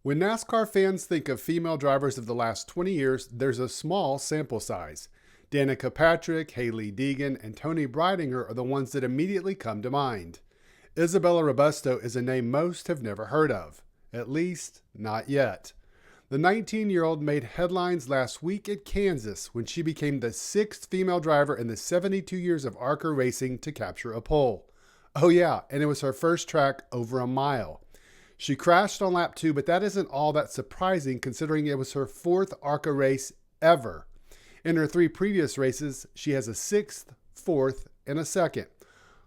When NASCAR fans think of female drivers of the last 20 years, there's a small sample size. Danica Patrick, Haley Deegan, and Tony Breidinger are the ones that immediately come to mind. Isabella Robusto is a name most have never heard of. At least, not yet. The 19-year-old made headlines last week at Kansas when she became the sixth female driver in the 72 years of ARCA racing to capture a pole. Oh, yeah, and it was her first track over a mile. She crashed on lap 2, but that isn't all that surprising considering it was her fourth ARCA race ever. In her three previous races, she has a sixth, fourth, and a second.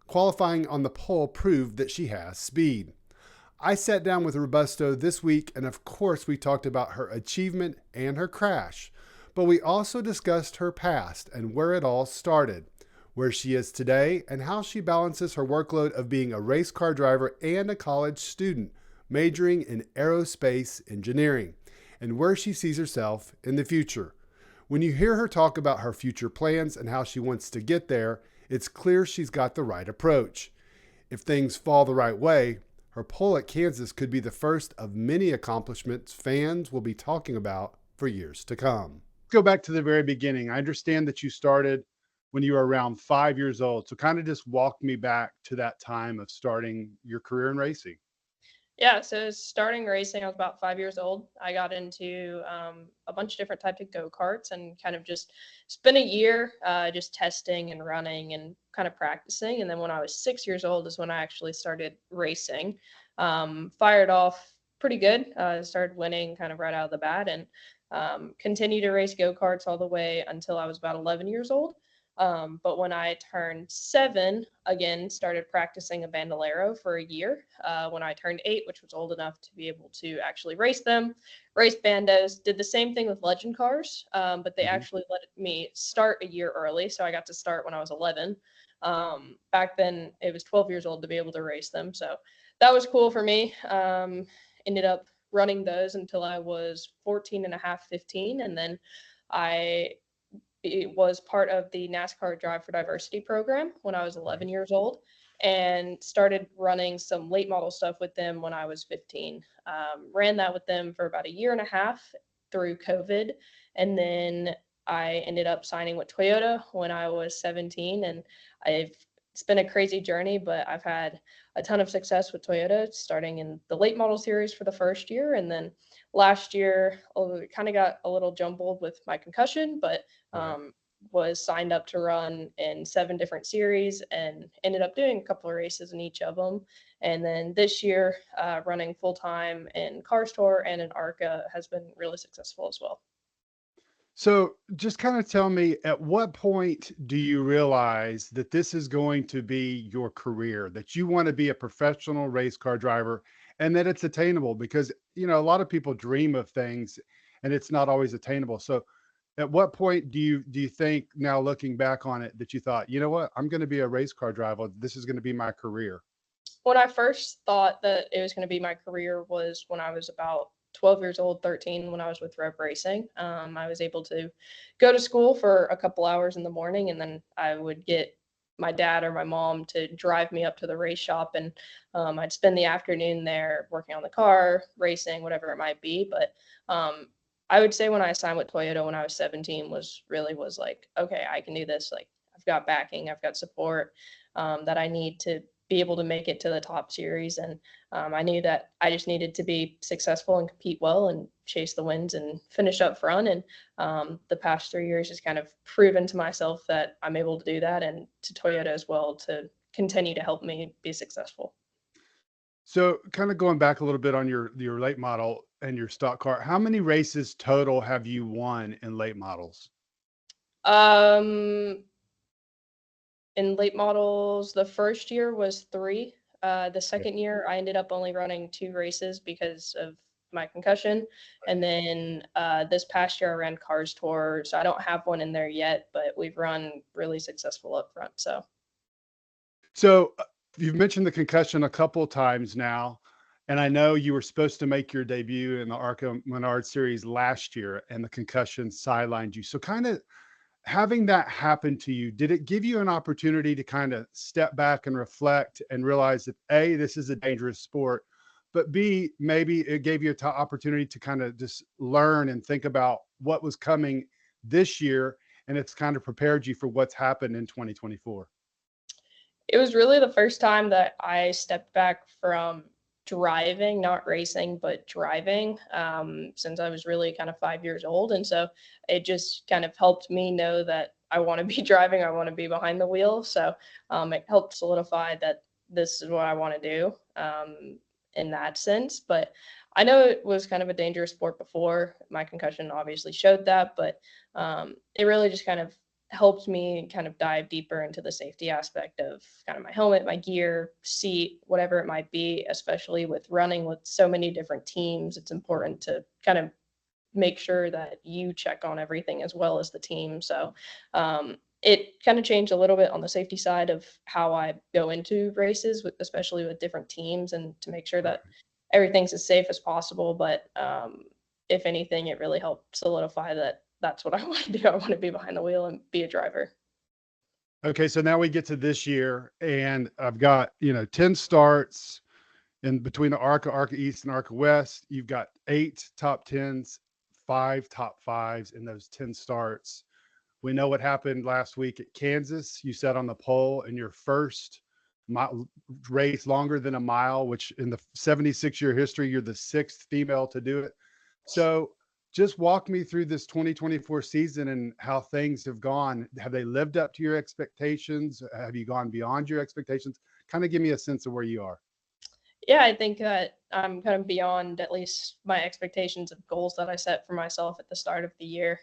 Qualifying on the pole proved that she has speed. I sat down with Robusto this week, and of course, we talked about her achievement and her crash. But we also discussed her past and where it all started, where she is today, and how she balances her workload of being a race car driver and a college student, majoring in aerospace engineering, and where she sees herself in the future. When you hear her talk about her future plans and how she wants to get there, it's clear she's got the right approach. If things fall the right way, her pole at Kansas could be the first of many accomplishments fans will be talking about for years to come. Go back to the very beginning. I understand that you started when you were around 5 years old. So kind of just walk me back to that time of starting your career in racing. Yeah, so starting racing, I was about 5 years old. I got into a bunch of different types of go-karts and kind of just spent a year just testing and running and kind of practicing. And then when I was 6 years old is when I actually started racing. Fired off pretty good. Started winning kind of right out of the bat and continued to race go-karts all the way until I was about 11 years old. But when I turned 7, again, started practicing a bandolero for a year. When I turned 8, which was old enough to be able to actually race them, raced bandos, did the same thing with legend cars, but they Mhm. actually let me start a year early. So I got to start when I was 11. Back then, it was 12 years old to be able to race them. So that was cool for me. Ended up running those until I was 14 and a half, 15. And then I it was part of the NASCAR Drive for Diversity program when I was Right. 11 years old and started running some late model stuff with them when I was 15. Ran that with them for about a year and a half through COVID. And then I ended up signing with Toyota when I was 17. And I've it's been a crazy journey, but I've had a ton of success with Toyota, starting in the late model series for the first year. And then last year, it kind of got a little jumbled with my concussion, but Right. um, was signed up to run in 7 different series and ended up doing a couple of races in each of them. And then this year, running full time in Cars Tour and in ARCA has been really successful as well. So just kind of tell me, at what point do you realize that this is going to be your career, that you want to be a professional race car driver and that it's attainable? Because, a lot of people dream of things and it's not always attainable. So at what point do you think, now looking back on it, that you thought, you know what, I'm going to be a race car driver. This is going to be my career. When I first thought that it was going to be my career was when I was about 12 years old, 13, when I was with Rev Racing. I was able to go to school for a couple hours in the morning, and then I would get my dad or my mom to drive me up to the race shop, and I'd spend the afternoon there working on the car, racing, whatever it might be. But I would say when I signed with Toyota when I was 17 was like, okay, I can do this. Like I've got backing, I've got support that I need to be able to make it to the top series. And I knew that I just needed to be successful and compete well and chase the wins and finish up front. And the past 3 years has kind of proven to myself that I'm able to do that, and to Toyota as well to continue to help me be successful. So kind of going back a little bit on your late model and your stock car, how many races total have you won in late models? Um, in late models, the first year was 3. The Yeah. second year, I ended up only running 2 races because of my concussion, and then, this past year, I ran Cars Tour, so I don't have one in there yet, but we've run really successful up front, so So, you've mentioned the concussion a couple times now, and I know you were supposed to make your debut in the ARCA Menard Series last year, and the concussion sidelined you. So, kinda having that happen to you, did it give you an opportunity to kinda step back and reflect and realize that, A, this is a dangerous sport, but B, maybe it gave you an opportunity to kind of just learn and think about what was coming this year, and it's kind of prepared you for what's happened in 2024. It was really the first time that I stepped back from driving, not racing, but driving, since I was really kind of 5 years old. And so it just kind of helped me know that I want to be driving, I want to be behind the wheel. So it helped solidify that this is what I want to do in that sense. But I know it was kind of a dangerous sport before. My concussion obviously showed that, but it really just kind of helped me kind of dive deeper into the safety aspect of kind of my helmet, my gear, seat, whatever it might be, especially with running with so many different teams. It's important to kind of make sure that you check on everything as well as the team. So it kind of changed a little bit on the safety side of how I go into races, with, especially with different teams, and to make sure that everything's as safe as possible. But if anything, it really helped solidify that that's what I want to do. I want to be behind the wheel and be a driver. Okay, so now we get to this year, and I've got 10 starts in between the ARCA, ARCA East, and ARCA West. You've got 8 top 10s, 5 top 5s in those 10 starts. We know what happened last week at Kansas. You sat on the pole in your first race longer than a mile, which in the 76-year history, you're the sixth female to do it. So just walk me through this 2024 season and how things have gone. Have they lived up to your expectations? Have you gone beyond your expectations? Kind of give me a sense of where you are. Yeah, I think that I'm kind of beyond at least my expectations of goals that I set for myself at the start of the year.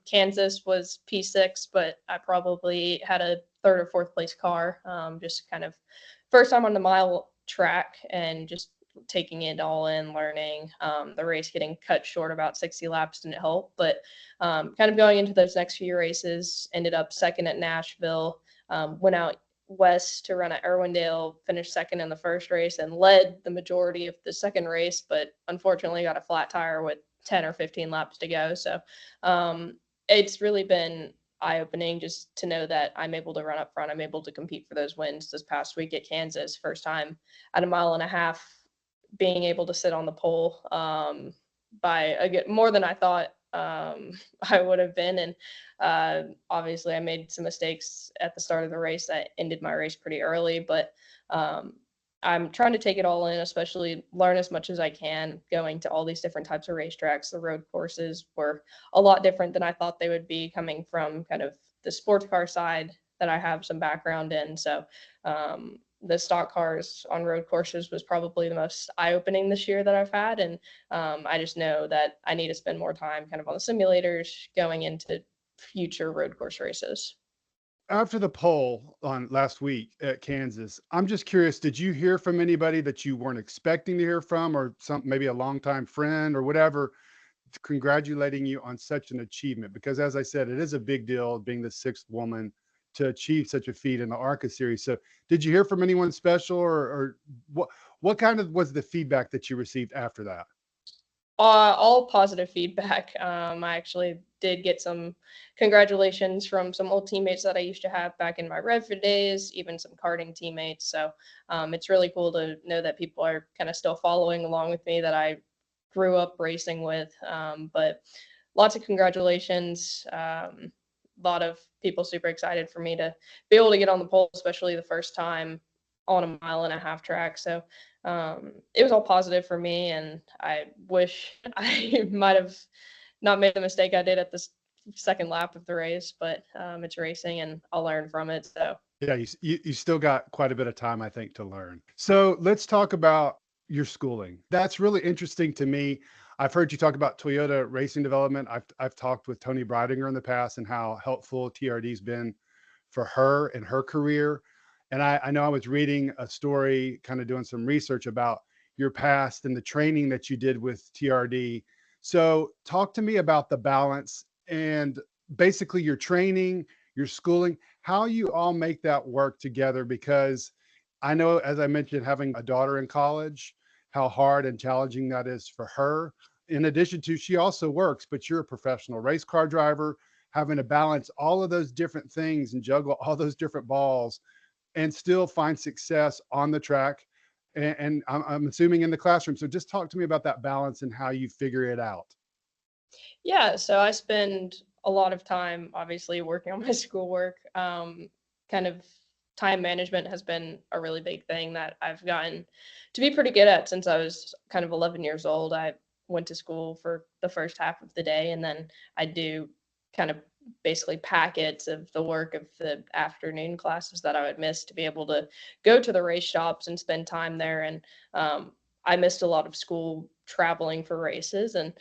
Kansas was P6, but I probably had a third or fourth place car. Just kind of first time on the mile track and just taking it all in, learning. The race getting cut short about 60 laps didn't help, but kind of going into those next few races, ended up second at Nashville, went out west to run at Irwindale, finished second in the first race and led the majority of the second race, but unfortunately got a flat tire with 10 or 15 laps to go. So it's really been eye-opening just to know that I'm able to run up front. I'm able to compete for those wins this past week at Kansas. First time at a mile and a half, being able to sit on the pole by more than I thought I would have been. And obviously, I made some mistakes at the start of the race that ended my race pretty early, but I'm trying to take it all in, especially learn as much as I can going to all these different types of racetracks. The road courses were a lot different than I thought they would be, coming from kind of the sports car side that I have some background in. So the stock cars on road courses was probably the most eye-opening this year that I've had. And I just know that I need to spend more time kind of on the simulators going into future road course races. After the poll on last week at Kansas, I'm just curious, did you hear from anybody that you weren't expecting to hear from, or some maybe a longtime friend or whatever, congratulating you on such an achievement? Because as I said, it is a big deal being the sixth woman to achieve such a feat in the ARCA series. So did you hear from anyone special, or what kind of was the feedback that you received after that? All positive feedback. I actually did get some congratulations from some old teammates that I used to have back in my Redford days, even some karting teammates. So it's really cool to know that people are kind of still following along with me that I grew up racing with. But lots of congratulations. A lot of people super excited for me to be able to get on the pole, especially the first time on a mile and a half track. So it was all positive for me, and I wish I might have not made the mistake I did at the second lap of the race, but it's racing and I'll learn from it. So Yeah, you still got quite a bit of time, I think, to learn. So let's talk about your schooling. That's really interesting to me. I've heard you talk about Toyota racing development. I've talked with Tony Breidinger in the past and how helpful TRD's been for her and her career. And I know I was reading a story, kind of doing some research about your past and the training that you did with TRD. So talk to me about the balance and basically your training, your schooling, how you all make that work together. Because I know, as I mentioned, having a daughter in college, how hard and challenging that is for her. In addition to, she also works, but you're a professional race car driver, having to balance all of those different things and juggle all those different balls and still find success on the track. and I'm assuming in the classroom. So just talk to me about that balance and how you figure it out. Yeah, so I spend a lot of time obviously working on my schoolwork. Kind of time management has been a really big thing that I've gotten to be pretty good at since I was kind of 11 years old. I went to school for the first half of the day, and then I do kind of basically packets of the work of the afternoon classes that I would miss to be able to go to the race shops and spend time there. And I missed a lot of school traveling for races, and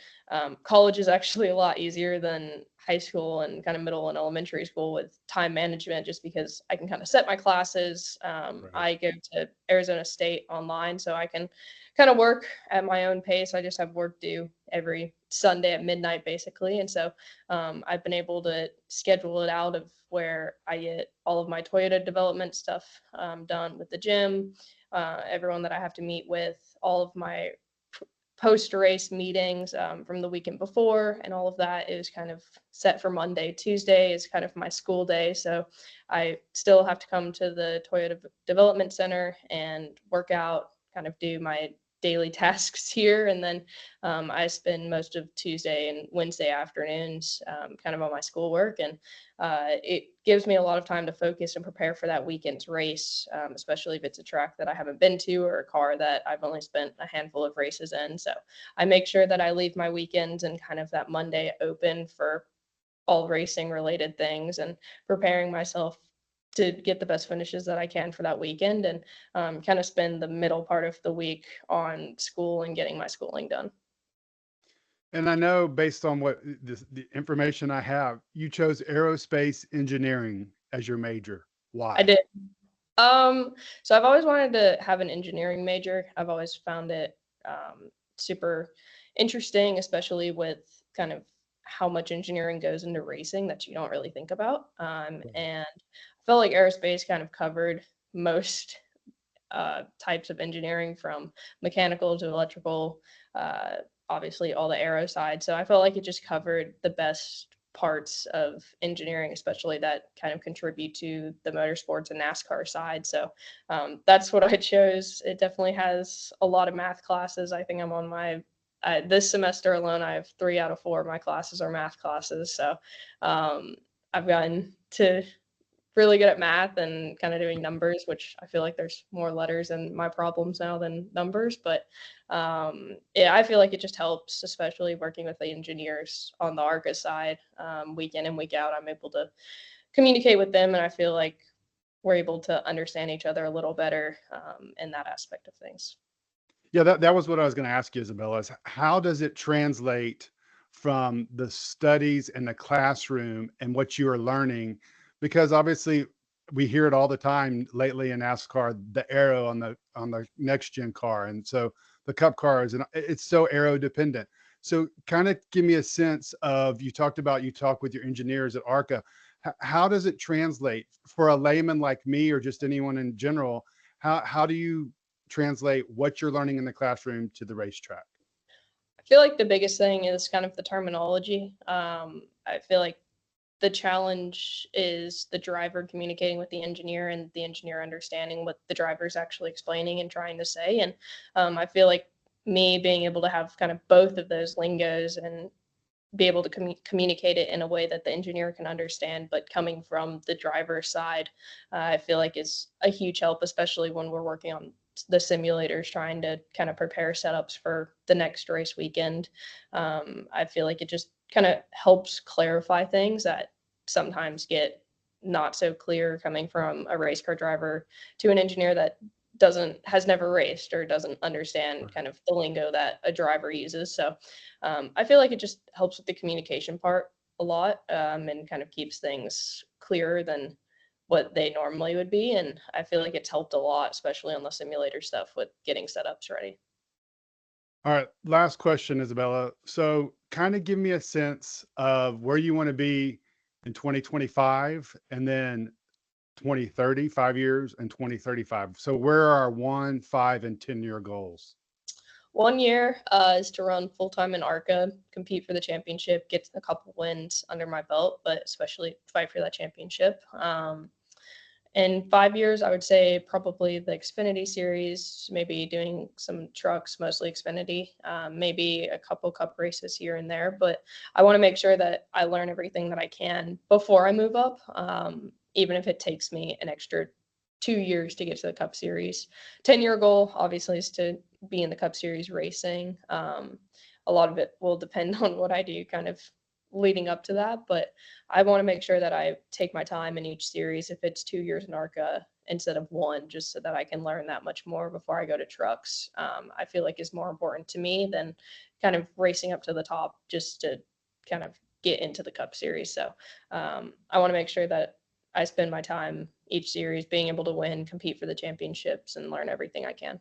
college is actually a lot easier than high school and kind of middle and elementary school with time management, just because I can kind of set my classes. Right. I go to Arizona State online, so I can kind of work at my own pace. I just have work due every Sunday at midnight, basically. And so I've been able to schedule it out of where I get all of my Toyota development stuff done with the gym, everyone that I have to meet with, all of my post race meetings from the weekend before, and all of that is kind of set for Monday. Tuesday is kind of my school day, so I still have to come to the Toyota Development Center and work out, kind of do my daily tasks here, and then I spend most of Tuesday and Wednesday afternoons kind of on my schoolwork, and it gives me a lot of time to focus and prepare for that weekend's race, especially if it's a track that I haven't been to or a car that I've only spent a handful of races in. So I make sure that I leave my weekends and kind of that Monday open for all racing related things and preparing myself to get the best finishes that I can for that weekend, and kind of spend the middle part of the week on school and getting my schooling done. And I know based on what the information I have, you chose aerospace engineering as your major. I Why? did. So I've always wanted to have an engineering major. I've always found it super interesting, especially with kind of how much engineering goes into racing that you don't really think about. Right. And I felt like aerospace kind of covered most types of engineering, from mechanical to electrical, uh, obviously all the aero side. So I felt like it just covered the best parts of engineering, especially that kind of contribute to the motorsports and NASCAR side. So that's what I chose. It definitely has a lot of math classes. I think I'm on my this semester alone, I have 3 out of 4 of my classes are math classes. So um, I've gotten to really good at math and kind of doing numbers, which I feel like there's more letters in my problems now than numbers. But yeah, I feel like it just helps, especially working with the engineers on the ARCA side. Week in and week out, I'm able to communicate with them, and I feel like we're able to understand each other a little better in that aspect of things. Yeah, that was what I was going to ask you, Isabella, is how does it translate from the studies in the classroom and what you are learning? Because obviously we hear it all the time lately in NASCAR, the aero on the next gen car. And so the cup cars, and it's so aero dependent. So kind of give me a sense of, you talked about, you talk with your engineers at ARCA. How does it translate for a layman like me or just anyone in general? How do you translate what you're learning in the classroom to the racetrack? I feel like the biggest thing is kind of the terminology. I feel like the challenge is the driver communicating with the engineer and the engineer understanding what the driver is actually explaining and trying to say. And I feel like me being able to have kind of both of those lingos and be able to communicate it in a way that the engineer can understand, but coming from the driver's side, I feel like is a huge help, especially when we're working on the simulators, trying to kind of prepare setups for the next race weekend. I feel like it just kind of helps clarify things that sometimes get not so clear coming from a race car driver to an engineer that doesn't has never raced or doesn't understand kind of the lingo that a driver uses. So I feel like it just helps with the communication part a lot, and kind of keeps things clearer than what they normally would be. And I feel like it's helped a lot, especially on the simulator stuff with getting setups ready. All right, last question, Isabella. So, kind of give me a sense of where you want to be in 2025 and then 2030, 5 years, and 2035. So, where are our 1, 5, and 10-year goals? 1 year is to run full time in ARCA, compete for the championship, get a couple wins under my belt, but especially fight for that championship. In 5 years, I would say probably the Xfinity series, maybe doing some trucks, mostly Xfinity, maybe a couple cup races here and there. But I want to make sure that I learn everything that I can before I move up, even if it takes me an extra 2 years to get to the Cup Series. 10-year goal, obviously, is to be in the Cup Series racing. A lot of it will depend on what I do kind of leading up to that, but I want to make sure that I take my time in each series if it's 2 years in ARCA instead of one, just so that I can learn that much more before I go to trucks. I feel like is more important to me than kind of racing up to the top just to kind of get into the Cup Series. So I want to make sure that I spend my time each series being able to win, compete for the championships, and learn everything I can.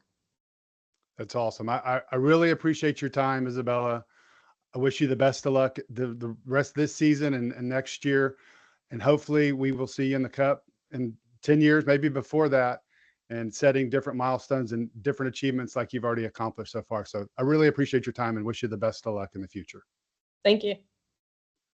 That's awesome. I really appreciate your time, Isabella. I wish you the best of luck the rest of this season and next year. And hopefully we will see you in the Cup in 10 years, maybe before that, and setting different milestones and different achievements like you've already accomplished so far. So I really appreciate your time and wish you the best of luck in the future. Thank you.